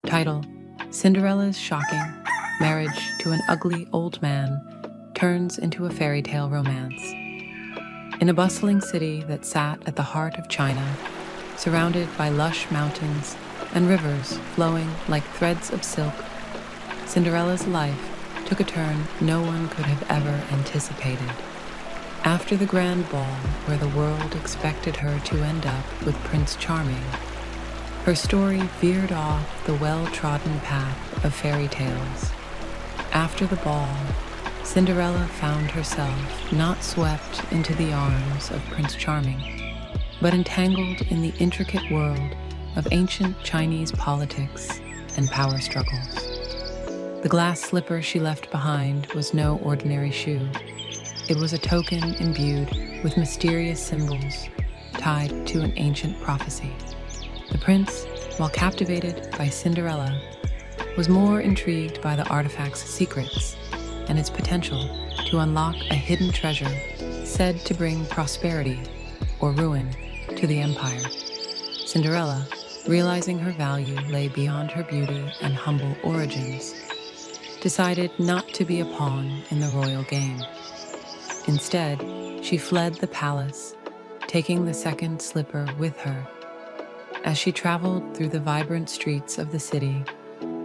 Title: Cinderella's shocking marriage to an ugly old man turns into a fairy tale romance. In a bustling city that sat at the heart of China, surrounded by lush mountains and rivers flowing like threads of silk, Cinderella's life took a turn no one could have ever anticipated. After the grand ball where the world expected her to end up with Prince Charming, her story veered off the well-trodden path of fairy tales. After the ball, Cinderella found herself not swept into the arms of Prince Charming, but entangled in the intricate world of ancient Chinese politics and power struggles. The glass slipper she left behind was no ordinary shoe. It was a token imbued with mysterious symbols tied to an ancient prophecy. The prince, while captivated by Cinderella, was more intrigued by the artifact's secrets and its potential to unlock a hidden treasure said to bring prosperity or ruin to the empire. Cinderella, realizing her value lay beyond her beauty and humble origins, decided not to be a pawn in the royal game. Instead, she fled the palace, taking the second slipper with her. As she traveled through the vibrant streets of the city,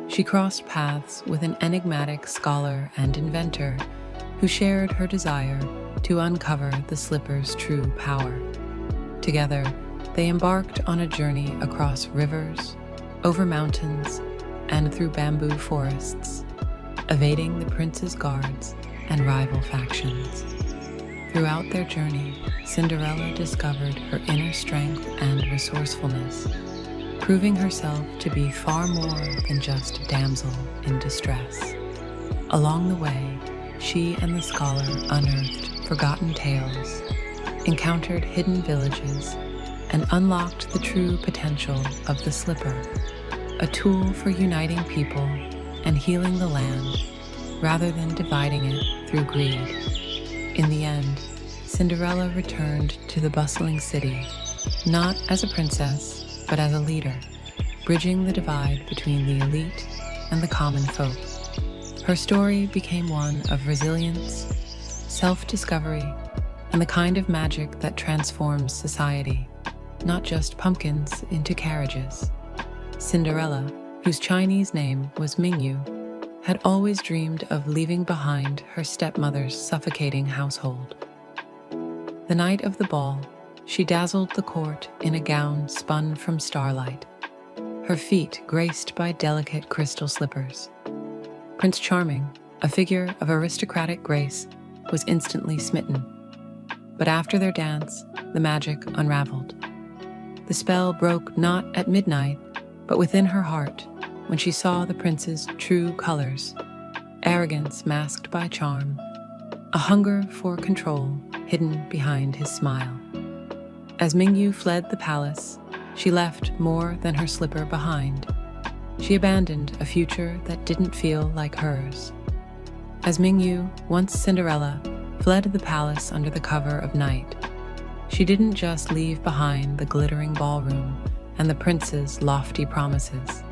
she crossed paths with an enigmatic scholar and inventor who shared her desire to uncover the slipper's true power. Together, they embarked on a journey across rivers, over mountains, and through bamboo forests, evading the prince's guards and rival factions. Throughout their journey, Cinderella discovered her inner strength and resourcefulness, proving herself to be far more than just a damsel in distress. Along the way, she and the scholar unearthed forgotten tales, encountered hidden villages, and unlocked the true potential of the slipper, a tool for uniting people and healing the land rather than dividing it through greed. In the end, Cinderella returned to the bustling city, not as a princess, but as a leader, bridging the divide between the elite and the common folk. Her story became one of resilience, self-discovery, and the kind of magic that transforms society, not just pumpkins into carriages. Cinderella, whose Chinese name was Mingyu, had always dreamed of leaving behind her stepmother's suffocating household. The night of the ball, she dazzled the court in a gown spun from starlight, her feet graced by delicate crystal slippers. Prince Charming, a figure of aristocratic grace, was instantly smitten. But after their dance, the magic unraveled. The spell broke not at midnight, but within her heart, when she saw the prince's true colors: arrogance masked by charm, a hunger for control hidden behind his smile. As Mingyu fled the palace, she left more than her slipper behind. She abandoned a future that didn't feel like hers. As Mingyu, once Cinderella, fled the palace under the cover of night, she didn't just leave behind the glittering ballroom and the prince's lofty promises.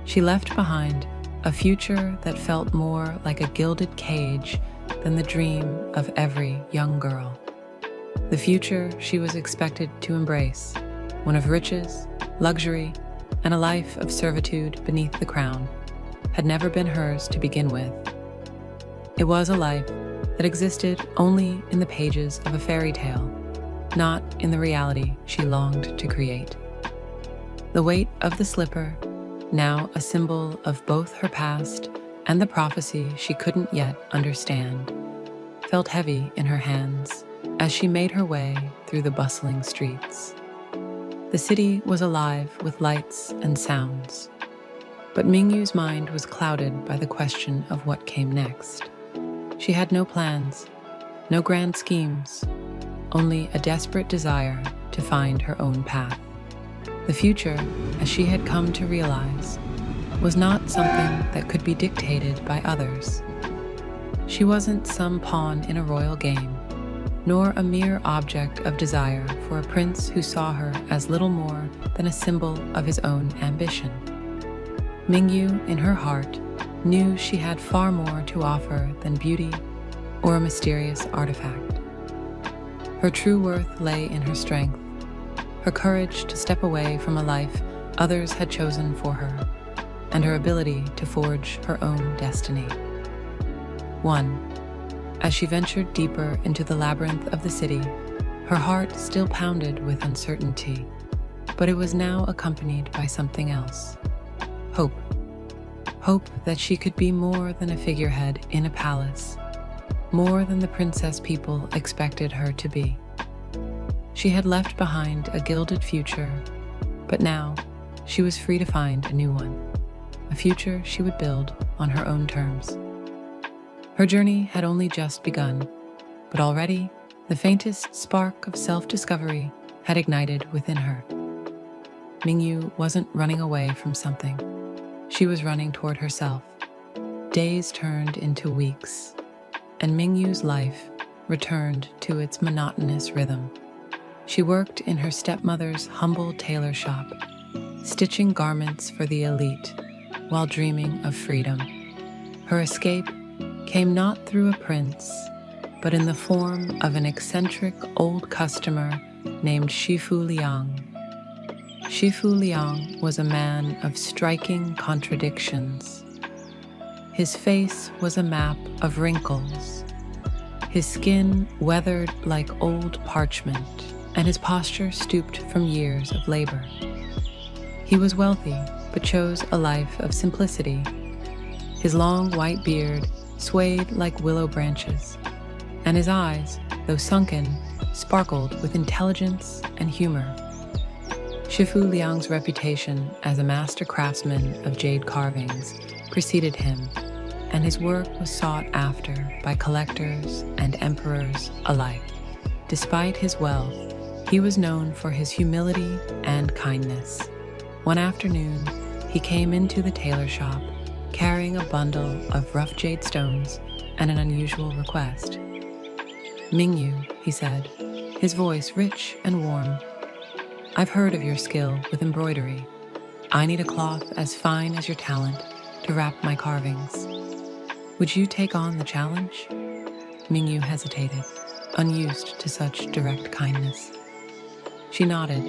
She left behind a future that felt more like a gilded cage than the dream of every young girl. The future she was expected to embrace, one of riches, luxury, and a life of servitude beneath the crown, had never been hers to begin with. It was a life that existed only in the pages of a fairy tale, not in the reality she longed to create. The weight of the slipper, now a symbol of both her past and the prophecy she couldn't yet understand, felt heavy in her hands as she made her way through the bustling streets. The city was alive with lights and sounds, but Mingyu's mind was clouded by the question of what came next. She had no plans, no grand schemes, only a desperate desire to find her own path. The future, as she had come to realize, was not something that could be dictated by others. She wasn't some pawn in a royal game, nor a mere object of desire for a prince who saw her as little more than a symbol of his own ambition. Mingyu, in her heart, knew she had far more to offer than beauty or a mysterious artifact. Her true worth lay in her strength, her courage to step away from a life others had chosen for her, and her ability to forge her own destiny. 1. As she ventured deeper into the labyrinth of the city, her heart still pounded with uncertainty, but it was now accompanied by something else. Hope. Hope that she could be more than a figurehead in a palace, more than the princess people expected her to be. She had left behind a gilded future, but now she was free to find a new one, a future she would build on her own terms. Her journey had only just begun, but already the faintest spark of self-discovery had ignited within her. Mingyu wasn't running away from something. She was running toward herself. Days turned into weeks, and Mingyu's life returned to its monotonous rhythm. She worked in her stepmother's humble tailor shop, stitching garments for the elite while dreaming of freedom. Her escape came not through a prince, but in the form of an eccentric old customer named Shifu Liang. Shifu Liang was a man of striking contradictions. His face was a map of wrinkles, his skin weathered like old parchment, and his posture stooped from years of labor. He was wealthy, but chose a life of simplicity. His long white beard swayed like willow branches, and his eyes, though sunken, sparkled with intelligence and humor. Shifu Liang's reputation as a master craftsman of jade carvings preceded him, and his work was sought after by collectors and emperors alike. Despite his wealth, he was known for his humility and kindness. One afternoon, he came into the tailor shop carrying a bundle of rough jade stones and an unusual request. "Mingyu," he said, his voice rich and warm, "I've heard of your skill with embroidery. I need a cloth as fine as your talent to wrap my carvings. Would you take on the challenge?" Mingyu hesitated, unused to such direct kindness. She nodded,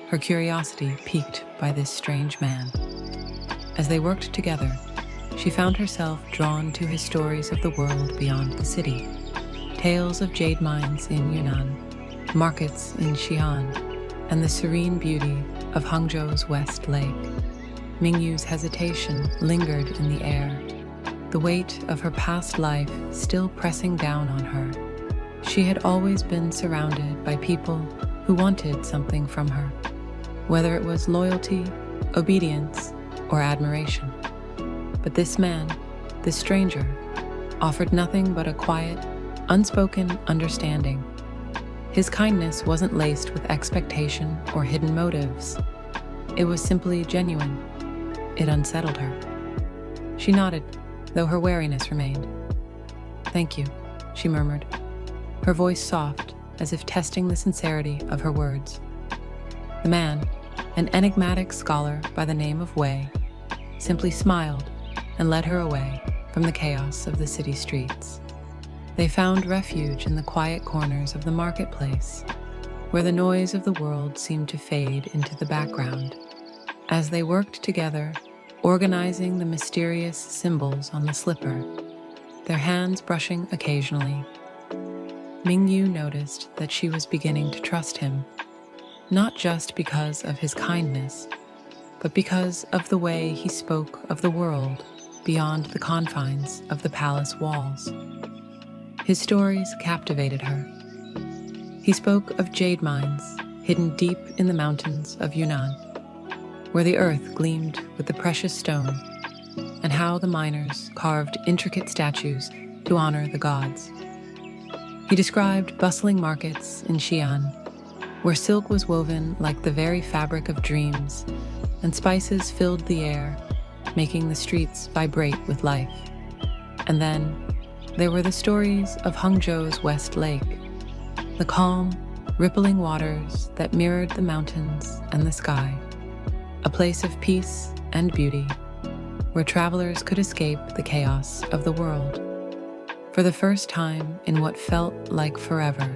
her curiosity piqued by this strange man. As they worked together, she found herself drawn to his stories of the world beyond the city, tales of jade mines in Yunnan, markets in Xi'an, and the serene beauty of Hangzhou's West Lake. Mingyu's hesitation lingered in the air, the weight of her past life still pressing down on her. She had always been surrounded by people who wanted something from her, whether it was loyalty, obedience, or admiration. But this man, this stranger, offered nothing but a quiet, unspoken understanding. His kindness wasn't laced with expectation or hidden motives. It was simply genuine. It unsettled her. She nodded, though her wariness remained. "Thank you," she murmured, her voice soft as if testing the sincerity of her words. The man, an enigmatic scholar by the name of Wei, simply smiled and led her away from the chaos of the city streets. They found refuge in the quiet corners of the marketplace, where the noise of the world seemed to fade into the background. As they worked together, organizing the mysterious symbols on the slipper, their hands brushing occasionally, Mingyu noticed that she was beginning to trust him, not just because of his kindness, but because of the way he spoke of the world beyond the confines of the palace walls. His stories captivated her. He spoke of jade mines hidden deep in the mountains of Yunnan, where the earth gleamed with the precious stone, and how the miners carved intricate statues to honor the gods. He described bustling markets in Xi'an, where silk was woven like the very fabric of dreams, and spices filled the air, making the streets vibrate with life. And then there were the stories of Hangzhou's West Lake, the calm, rippling waters that mirrored the mountains and the sky, a place of peace and beauty where travelers could escape the chaos of the world. For the first time in what felt like forever,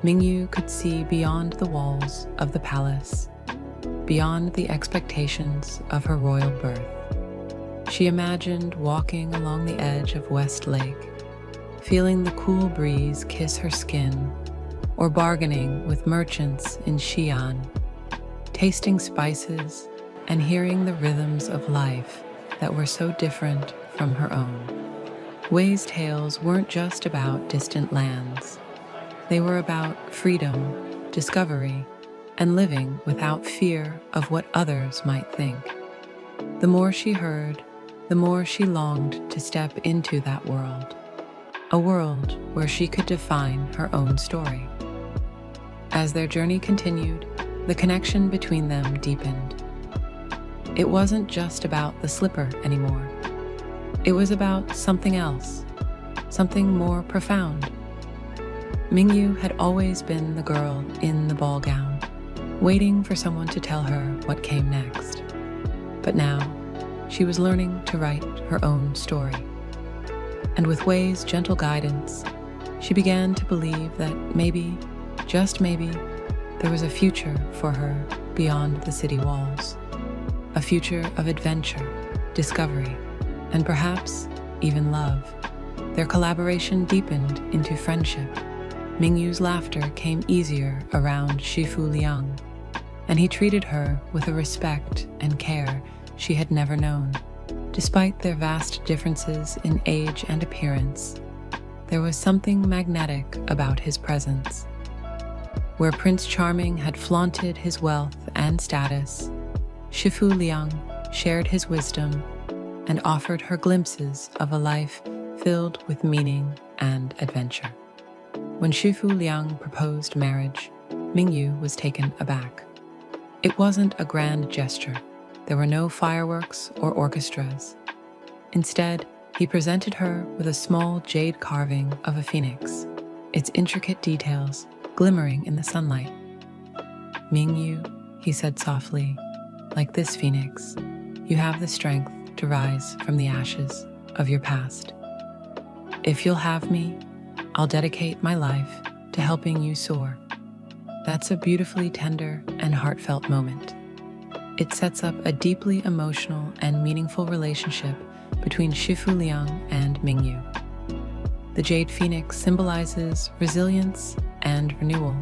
Mingyu could see beyond the walls of the palace, beyond the expectations of her royal birth. She imagined walking along the edge of West Lake, feeling the cool breeze kiss her skin, or bargaining with merchants in Xi'an, tasting spices and hearing the rhythms of life that were so different from her own. Wei's tales weren't just about distant lands. They were about freedom, discovery, and living without fear of what others might think. The more she heard, the more she longed to step into that world, a world where she could define her own story. As their journey continued, the connection between them deepened. It wasn't just about the slipper anymore. It was about something else, something more profound. Mingyu had always been the girl in the ball gown, waiting for someone to tell her what came next. But now, she was learning to write her own story. And with Wei's gentle guidance, she began to believe that maybe, just maybe, there was a future for her beyond the city walls. A future of adventure, discovery, and perhaps even love. Their collaboration deepened into friendship. Mingyu's laughter came easier around Shifu Liang, and he treated her with a respect and care she had never known. Despite their vast differences in age and appearance, there was something magnetic about his presence. Where Prince Charming had flaunted his wealth and status, Shifu Liang shared his wisdom and offered her glimpses of a life filled with meaning and adventure. When Shifu Liang proposed marriage, Mingyu was taken aback. It wasn't a grand gesture. There were no fireworks or orchestras. Instead, he presented her with a small jade carving of a phoenix, its intricate details glimmering in the sunlight. "Mingyu," he said softly, "like this phoenix, you have the strength to rise from the ashes of your past. If you'll have me, I'll dedicate my life to helping you soar." That's a beautifully tender and heartfelt moment. It sets up a deeply emotional and meaningful relationship between Shifu Liang and Mingyu. The jade phoenix symbolizes resilience and renewal,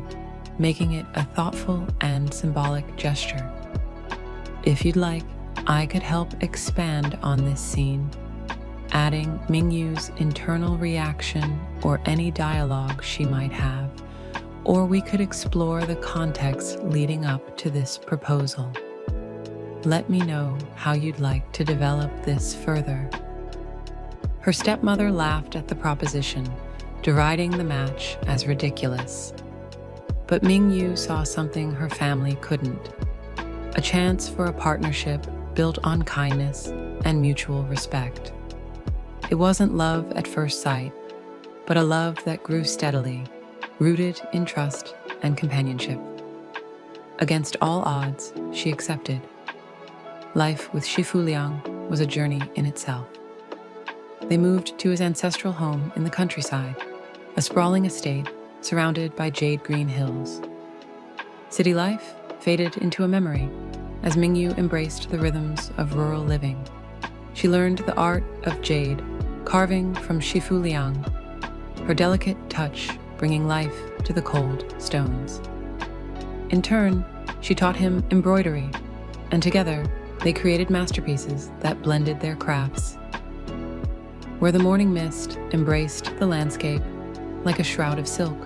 making it a thoughtful and symbolic gesture. If you'd like, I could help expand on this scene, adding Mingyu's internal reaction or any dialogue she might have, or we could explore the context leading up to this proposal. Let me know how you'd like to develop this further. Her stepmother laughed at the proposition, deriding the match as ridiculous. But Mingyu saw something her family couldn't, a chance for a partnership built on kindness and mutual respect. It wasn't love at first sight, but a love that grew steadily, rooted in trust and companionship. Against all odds, she accepted. Life with Shifu Liang was a journey in itself. They moved to his ancestral home in the countryside, a sprawling estate surrounded by jade green hills. City life faded into a memory as Mingyu embraced the rhythms of rural living. She learned the art of jade, carving from Shifu Liang, her delicate touch bringing life to the cold stones. In turn, she taught him embroidery, and together they created masterpieces that blended their crafts. Where the morning mist embraced the landscape like a shroud of silk.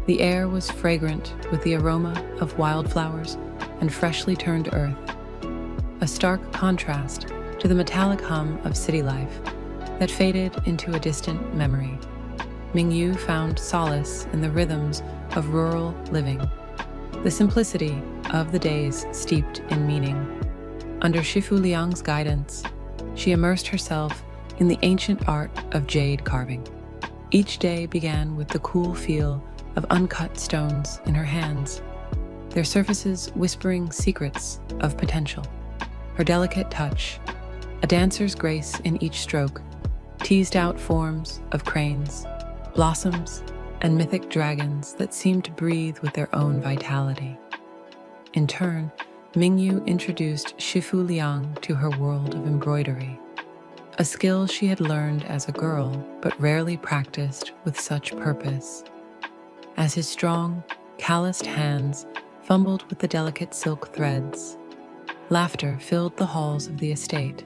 The air was fragrant with the aroma of wildflowers and freshly turned earth, a stark contrast to the metallic hum of city life that faded into a distant memory. Mingyu found solace in the rhythms of rural living, the simplicity of the days steeped in meaning. Under Shifu Liang's guidance, she immersed herself in the ancient art of jade carving. Each day began with the cool feel of uncut stones in her hands, their surfaces whispering secrets of potential. Her delicate touch, a dancer's grace in each stroke, teased out forms of cranes, blossoms, and mythic dragons that seemed to breathe with their own vitality. In turn, Mingyu introduced Shifu Liang to her world of embroidery, a skill she had learned as a girl but rarely practiced with such purpose. As his strong, calloused hands fumbled with the delicate silk threads, laughter filled the halls of the estate.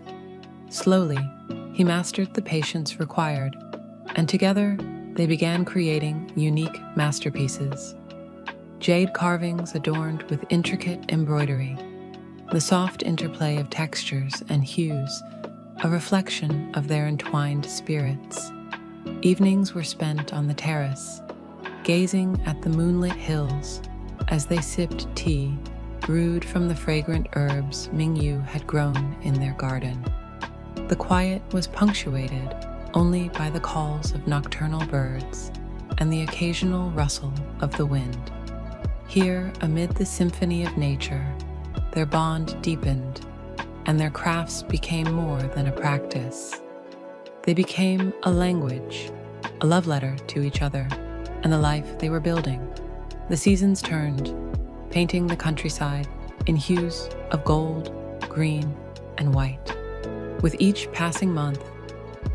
Slowly, he mastered the patience required, and together they began creating unique masterpieces. Jade carvings adorned with intricate embroidery, the soft interplay of textures and hues, a reflection of their entwined spirits. Evenings were spent on the terrace, gazing at the moonlit hills as they sipped tea brewed from the fragrant herbs Mingyu had grown in their garden. The quiet was punctuated only by the calls of nocturnal birds and the occasional rustle of the wind. Here, amid the symphony of nature, their bond deepened, and their crafts became more than a practice. They became a language, a love letter to each other, and the life they were building. The seasons turned, painting the countryside in hues of gold, green, and white. With each passing month,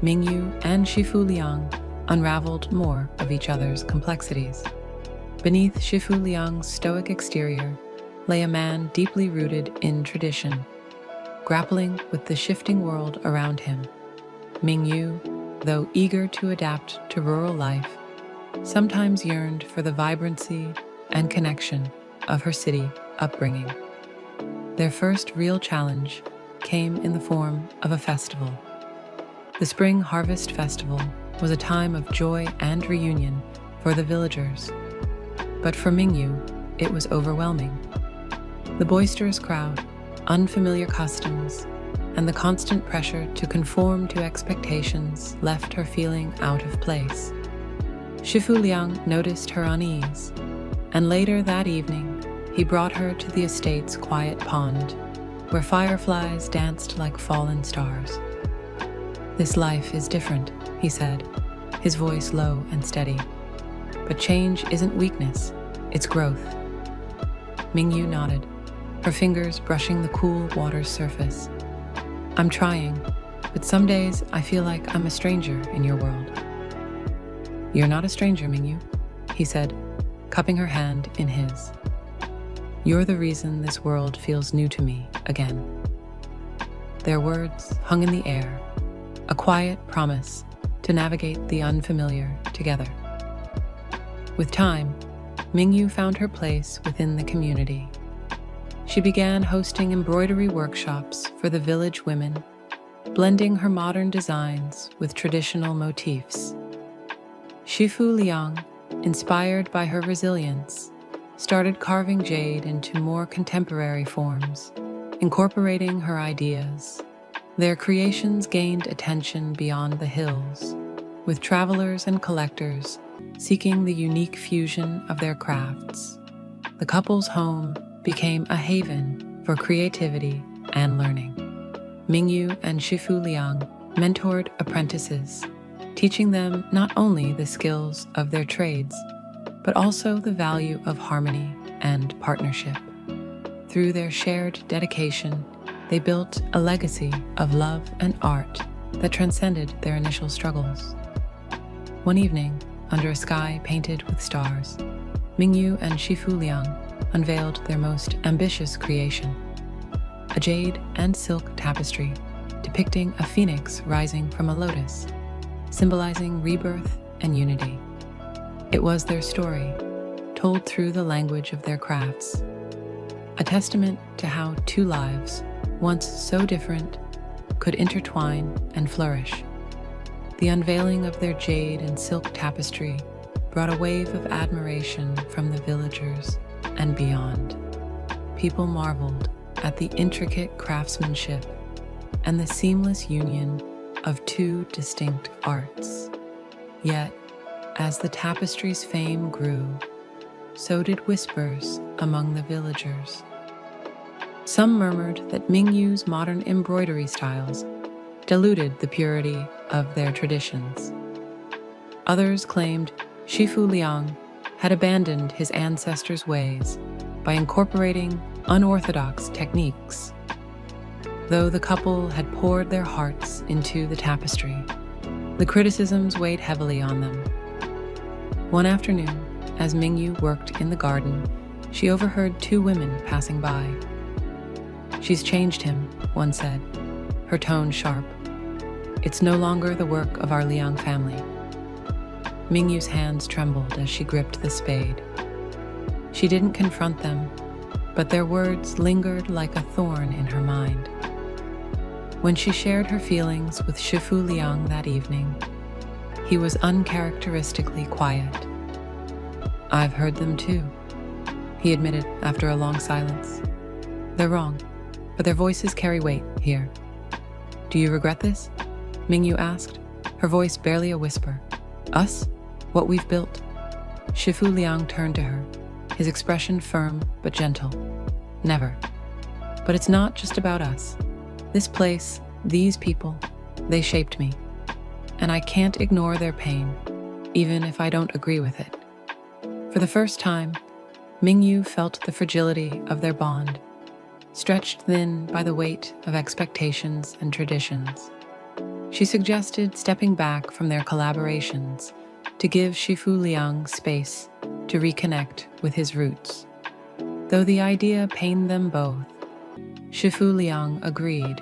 Mingyu and Shifu Liang unraveled more of each other's complexities. Beneath Shifu Liang's stoic exterior lay a man deeply rooted in tradition, grappling with the shifting world around him. Mingyu, though eager to adapt to rural life, sometimes yearned for the vibrancy and connection of her city upbringing. Their first real challenge came in the form of a festival. The Spring Harvest Festival was a time of joy and reunion for the villagers. But for Mingyu, it was overwhelming. The boisterous crowd, unfamiliar customs, and the constant pressure to conform to expectations left her feeling out of place. Shifu Liang noticed her unease, and later that evening, he brought her to the estate's quiet pond, where fireflies danced like fallen stars. "This life is different," he said, his voice low and steady. "But change isn't weakness, it's growth." Mingyu nodded, her fingers brushing the cool water's surface. "I'm trying, but some days I feel like I'm a stranger in your world." "You're not a stranger, Mingyu," he said, cupping her hand in his. "You're the reason this world feels new to me again." Their words hung in the air, a quiet promise to navigate the unfamiliar together. With time, Mingyu found her place within the community. She began hosting embroidery workshops for the village women, blending her modern designs with traditional motifs. Shifu Liang, inspired by her resilience, started carving jade into more contemporary forms, incorporating her ideas. Their creations gained attention beyond the hills, with travelers and collectors seeking the unique fusion of their crafts. The couple's home became a haven for creativity and learning. Mingyu and Shifu Liang mentored apprentices, teaching them not only the skills of their trades, but also the value of harmony and partnership. Through their shared dedication, they built a legacy of love and art that transcended their initial struggles. One evening, under a sky painted with stars, Mingyu and Shifu Liang unveiled their most ambitious creation, a jade and silk tapestry depicting a phoenix rising from a lotus, symbolizing rebirth and unity. It was their story, told through the language of their crafts, a testament to how two lives, once so different, could intertwine and flourish. The unveiling of their jade and silk tapestry brought a wave of admiration from the villagers and beyond. People marveled at the intricate craftsmanship and the seamless union of two distinct arts. Yet, as the tapestry's fame grew, so did whispers among the villagers. Some murmured that Mingyu's modern embroidery styles diluted the purity of their traditions. Others claimed Shifu Liang had abandoned his ancestors' ways by incorporating unorthodox techniques. Though the couple had poured their hearts into the tapestry, the criticisms weighed heavily on them. One afternoon, as Mingyu worked in the garden, she overheard two women passing by. "She's changed him," one said, her tone sharp. "It's no longer the work of our Liang family." Mingyu's hands trembled as she gripped the spade. She didn't confront them, but their words lingered like a thorn in her mind. When she shared her feelings with Shifu Liang that evening, he was uncharacteristically quiet. "I've heard them too," he admitted after a long silence. "They're wrong, but their voices carry weight here." "Do you regret this?" Mingyu asked, her voice barely a whisper. "Us? What we've built?" Shifu Liang turned to her, his expression firm but gentle. "Never. But it's not just about us. This place, these people, they shaped me. And I can't ignore their pain, even if I don't agree with it." For the first time, Mingyu felt the fragility of their bond, stretched thin by the weight of expectations and traditions. She suggested stepping back from their collaborations to give Shifu Liang space to reconnect with his roots. Though the idea pained them both, Shifu Liang agreed.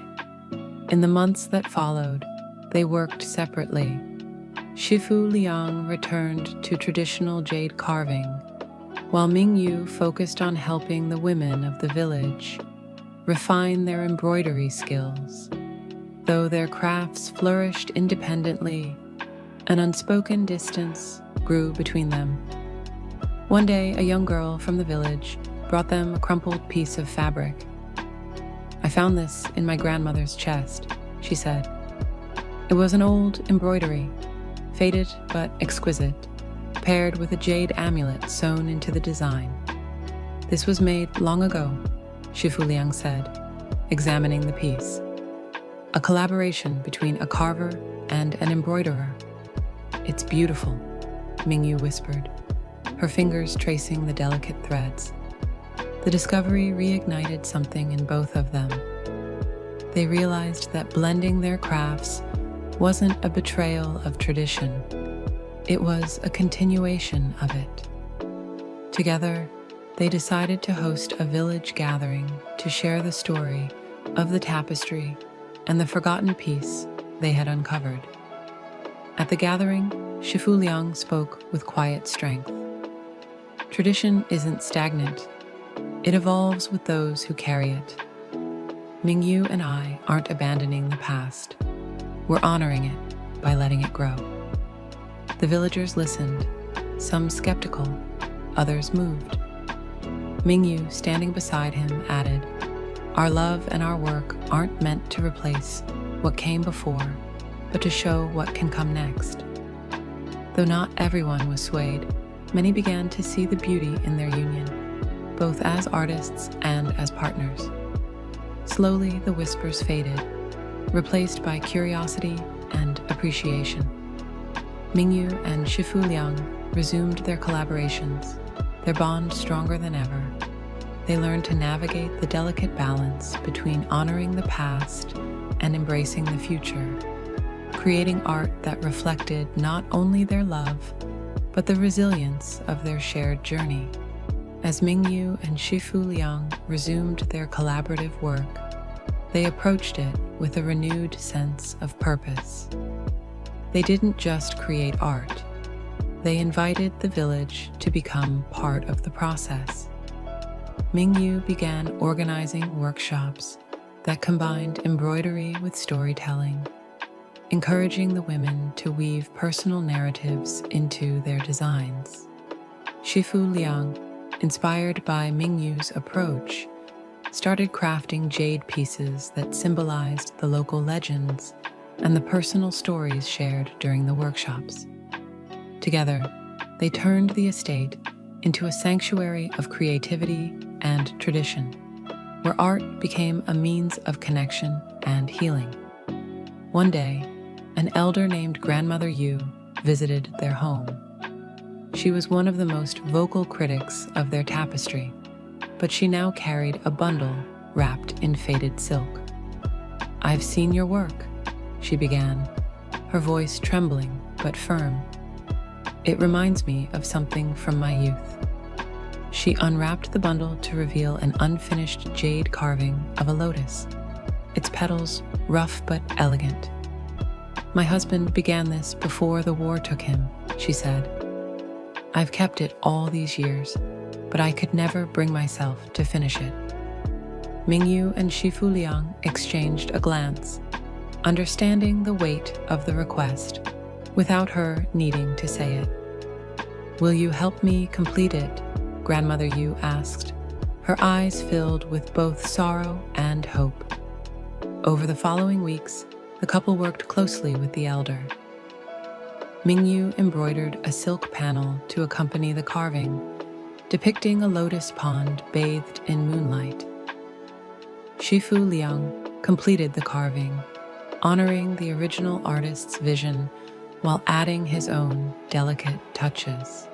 In the months that followed, they worked separately. Shifu Liang returned to traditional jade carving, while Mingyu focused on helping the women of the village refine their embroidery skills. Though their crafts flourished independently, an unspoken distance grew between them. One day, a young girl from the village brought them a crumpled piece of fabric. "I found this in my grandmother's chest," she said. It was an old embroidery, faded but exquisite, paired with a jade amulet sewn into the design. "This was made long ago," Shifu Liang said, examining the piece. "A collaboration between a carver and an embroiderer." "It's beautiful," Mingyu whispered, her fingers tracing the delicate threads. The discovery reignited something in both of them. They realized that blending their crafts wasn't a betrayal of tradition. It was a continuation of it. Together, they decided to host a village gathering to share the story of the tapestry and the forgotten piece they had uncovered. At the gathering, Shifu Liang spoke with quiet strength. "Tradition isn't stagnant. It evolves with those who carry it. Mingyu and I aren't abandoning the past. We're honoring it by letting it grow." The villagers listened, some skeptical, others moved. Mingyu, standing beside him, added, "Our love and our work aren't meant to replace what came before, but to show what can come next." Though not everyone was swayed, many began to see the beauty in their union, both as artists and as partners. Slowly, the whispers faded, replaced by curiosity and appreciation. Mingyu and Shifu Liang resumed their collaborations, their bond stronger than ever. They learned to navigate the delicate balance between honoring the past and embracing the future, creating art that reflected not only their love, but the resilience of their shared journey. As Mingyu and Shifu Liang resumed their collaborative work, they approached it with a renewed sense of purpose. They didn't just create art, they invited the village to become part of the process. Mingyu began organizing workshops that combined embroidery with storytelling, encouraging the women to weave personal narratives into their designs. Shifu Liang, inspired by Mingyu's approach, started crafting jade pieces that symbolized the local legends and the personal stories shared during the workshops. Together, they turned the estate into a sanctuary of creativity and tradition, where art became a means of connection and healing. One day, an elder named Grandmother Yu visited their home. She was one of the most vocal critics of their tapestry, but she now carried a bundle wrapped in faded silk. "I've seen your work," she began, her voice trembling but firm. "It reminds me of something from my youth." She unwrapped the bundle to reveal an unfinished jade carving of a lotus, its petals rough but elegant. "My husband began this before the war took him," she said. "I've kept it all these years, but I could never bring myself to finish it." Mingyu and Shifu Liang exchanged a glance, understanding the weight of the request, without her needing to say it. "Will you help me complete it?" Grandmother Yu asked, her eyes filled with both sorrow and hope. Over the following weeks, the couple worked closely with the elder. Mingyu embroidered a silk panel to accompany the carving, depicting a lotus pond bathed in moonlight. Shifu Liang completed the carving, honoring the original artist's vision while adding his own delicate touches.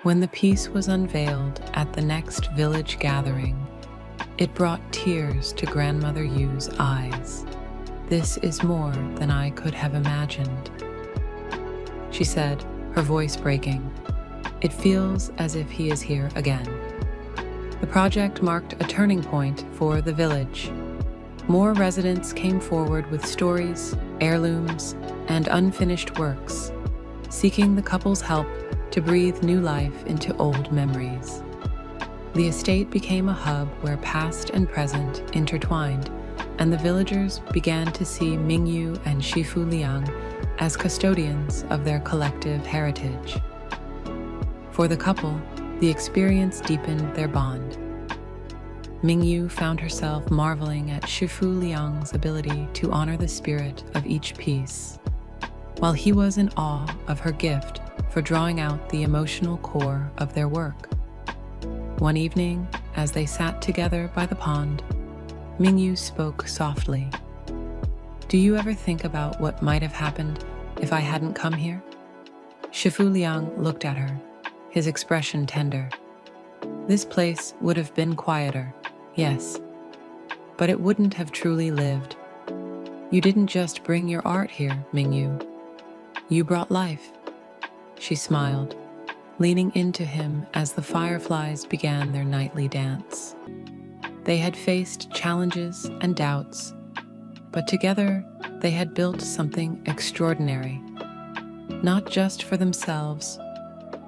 When the piece was unveiled at the next village gathering, it brought tears to Grandmother Yu's eyes. "This is more than I could have imagined," she said, her voice breaking. "It feels as if he is here again." The project marked a turning point for the village. More residents came forward with stories, heirlooms, and unfinished works, seeking the couple's help to breathe new life into old memories. The estate became a hub where past and present intertwined, and the villagers began to see Mingyu and Shifu Liang as custodians of their collective heritage. For the couple, the experience deepened their bond. Mingyu found herself marveling at Shifu Liang's ability to honor the spirit of each piece, while he was in awe of her gift for drawing out the emotional core of their work. One evening, as they sat together by the pond, Mingyu spoke softly. "Do you ever think about what might have happened if I hadn't come here?" Shifu Liang looked at her, his expression tender. "This place would have been quieter, yes, but it wouldn't have truly lived. You didn't just bring your art here, Mingyu. You brought life." She smiled, leaning into him as the fireflies began their nightly dance. They had faced challenges and doubts, but together they had built something extraordinary, not just for themselves,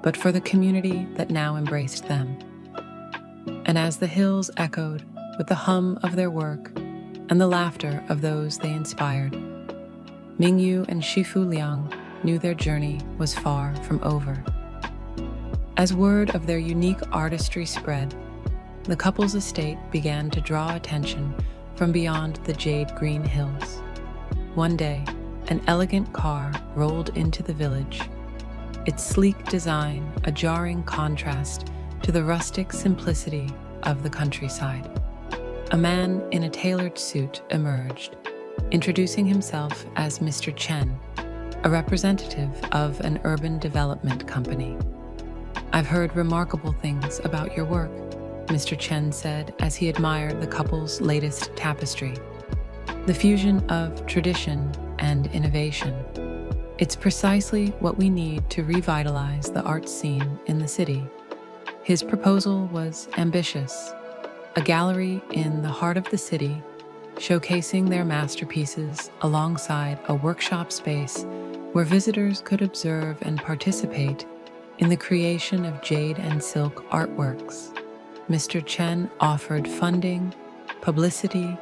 but for the community that now embraced them. And as the hills echoed with the hum of their work and the laughter of those they inspired, Mingyu and Shifu Liang knew their journey was far from over. As word of their unique artistry spread, the couple's estate began to draw attention from beyond the jade green hills. One day, an elegant car rolled into the village, its sleek design a jarring contrast to the rustic simplicity of the countryside. A man in a tailored suit emerged, introducing himself as Mr. Chen, a representative of an urban development company. "I've heard remarkable things about your work," Mr. Chen said as he admired the couple's latest tapestry. "The fusion of tradition and innovation. It's precisely what we need to revitalize the art scene in the city." His proposal was ambitious: a gallery in the heart of the city, showcasing their masterpieces alongside a workshop space where visitors could observe and participate in the creation of jade and silk artworks. Mr. Chen offered funding, publicity,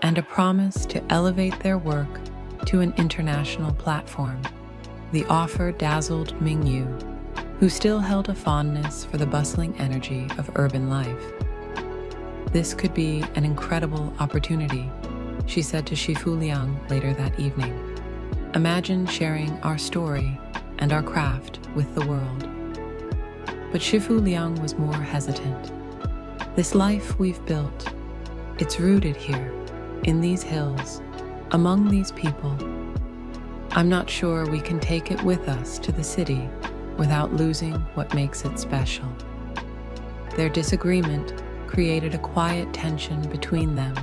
and a promise to elevate their work to an international platform. The offer dazzled Mingyu, who still held a fondness for the bustling energy of urban life. "This could be an incredible opportunity," she said to Shifu Liang later that evening. "Imagine sharing our story and our craft with the world." But Shifu Liang was more hesitant. "This life we've built, it's rooted here, in these hills, among these people. I'm not sure we can take it with us to the city without losing what makes it special. Their disagreement created a quiet tension between them,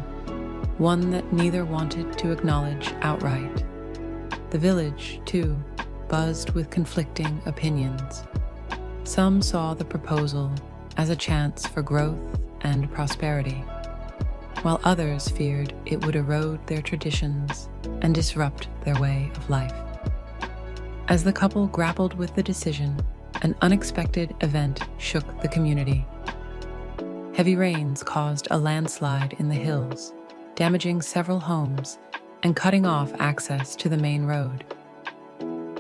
one that neither wanted to acknowledge outright. The village, too, buzzed with conflicting opinions. Some saw the proposal as a chance for growth and prosperity, while others feared it would erode their traditions and disrupt their way of life. As the couple grappled with the decision, an unexpected event shook the community. Heavy rains caused a landslide in the hills, damaging several homes and cutting off access to the main road.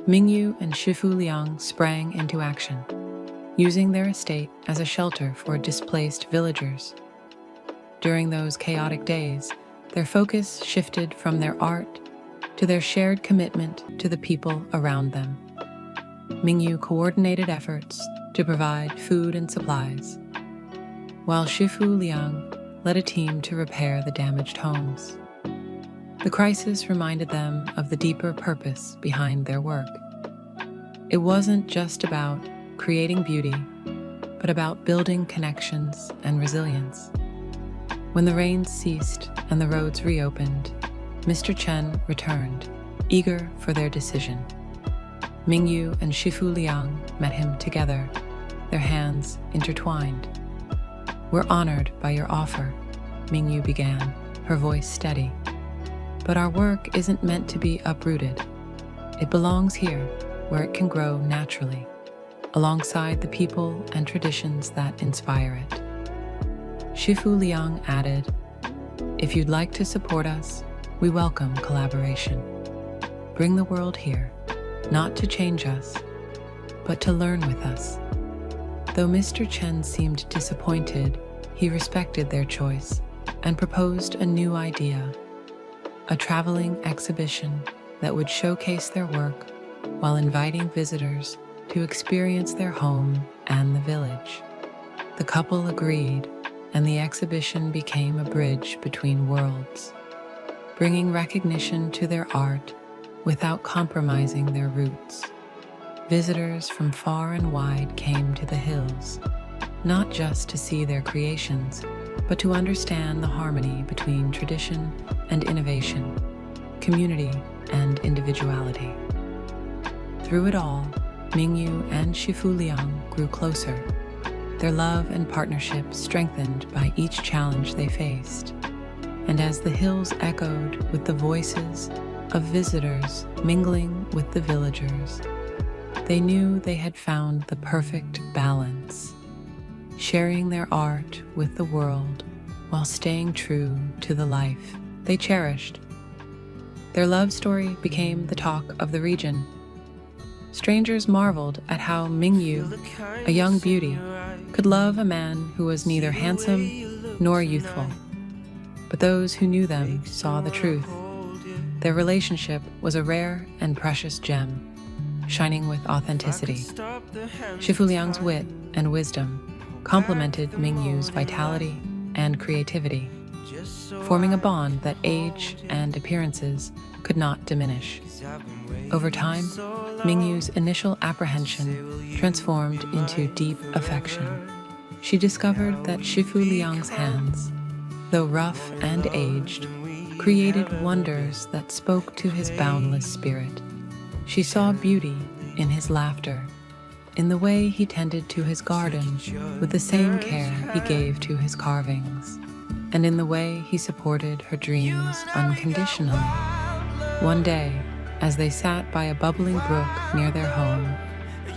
Mingyu and Shifu Liang sprang into action, using their estate as a shelter for displaced villagers. During those chaotic days, their focus shifted from their art to their shared commitment to the people around them. Mingyu coordinated efforts to provide food and supplies, while Shifu Liang led a team to repair the damaged homes. The crisis reminded them of the deeper purpose behind their work. It wasn't just about creating beauty, but about building connections and resilience. When the rains ceased and the roads reopened, Mr. Chen returned, eager for their decision. Mingyu and Shifu Liang met him together, their hands intertwined. "We're honored by your offer," Mingyu began, her voice steady. "But our work isn't meant to be uprooted. It belongs here, where it can grow naturally, alongside the people and traditions that inspire it." Shifu Liang added, "If you'd like to support us, we welcome collaboration. Bring the world here, not to change us, but to learn with us." Though Mr. Chen seemed disappointed, he respected their choice and proposed a new idea, a traveling exhibition that would showcase their work while inviting visitors to experience their home and the village. The couple agreed, and the exhibition became a bridge between worlds, bringing recognition to their art without compromising their roots. Visitors from far and wide came to the hills, not just to see their creations, but to understand the harmony between tradition and innovation, community and individuality. Through it all, Mingyu and Shifu Liang grew closer, their love and partnership strengthened by each challenge they faced. And as the hills echoed with the voices of visitors mingling with the villagers, they knew they had found the perfect balance, sharing their art with the world while staying true to the life they cherished. Their love story became the talk of the region. Strangers marveled at how Mingyu, a young beauty, could love a man who was neither handsome nor youthful. But those who knew them saw the truth. Their relationship was a rare and precious gem, shining with authenticity. Shifu Liang's wit and wisdom complemented Mingyu's vitality and creativity, forming a bond that age and appearances could not diminish. Over time, Mingyu's initial apprehension transformed into deep affection. She discovered that Shifu Liang's hands, though rough and aged, created wonders that spoke to his boundless spirit. She saw beauty in his laughter, in the way he tended to his garden with the same care he gave to his carvings, and in the way he supported her dreams unconditionally. One day, as they sat by a bubbling brook near their home,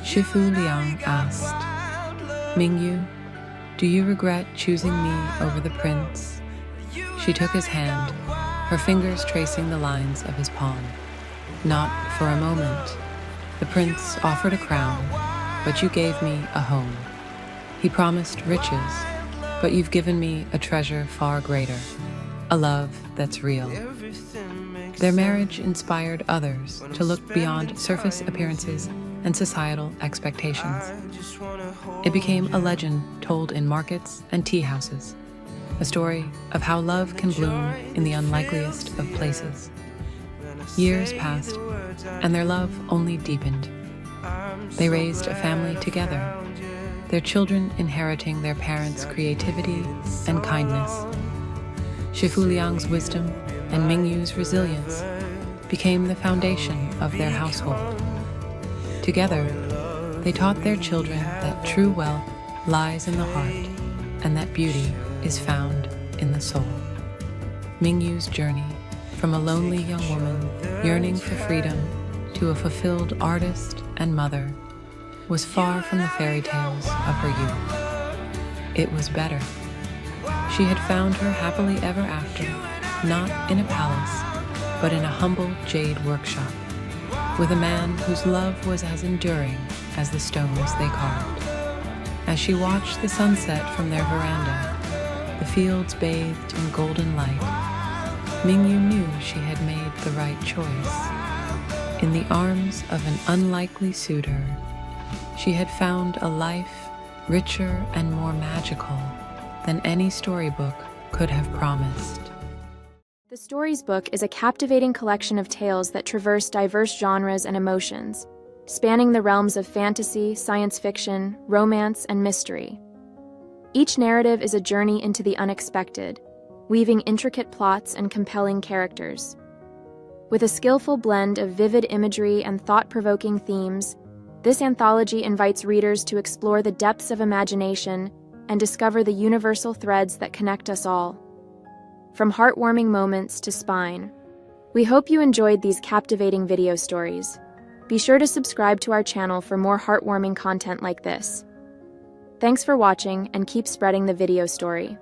Shifu Liang asked, "Mingyu, do you regret choosing me over the prince?" She took his hand, her fingers tracing the lines of his palm. "Not for a moment. The prince offered a crown, but you gave me a home. He promised riches, but you've given me a treasure far greater, a love that's real." Their marriage inspired others to look beyond surface appearances and societal expectations. It became a legend told in markets and tea houses, a story of how love can bloom in the unlikeliest of places. Years passed, and their love only deepened. They raised a family together, their children inheriting their parents' creativity and kindness. Shifu Liang's wisdom and Mingyu's resilience became the foundation of their household. Together, they taught their children that true wealth lies in the heart and that beauty is found in the soul. Mingyu's journey from a lonely young woman yearning for freedom to a fulfilled artist and mother was far from the fairy tales of her youth. It was better. She had found her happily ever after, not in a palace, but in a humble jade workshop, with a man whose love was as enduring as the stones they carved. As she watched the sunset from their veranda, the fields bathed in golden light, Mingyu knew she had made the right choice. In the arms of an unlikely suitor, she had found a life richer and more magical than any storybook could have promised. The Stories book is a captivating collection of tales that traverse diverse genres and emotions, spanning the realms of fantasy, science fiction, romance, and mystery. Each narrative is a journey into the unexpected, weaving intricate plots and compelling characters. With a skillful blend of vivid imagery and thought-provoking themes, this anthology invites readers to explore the depths of imagination and discover the universal threads that connect us all. From heartwarming moments to spine, we hope you enjoyed these captivating video stories. Be sure to subscribe to our channel for more heartwarming content like this. Thanks for watching and keep spreading the video story.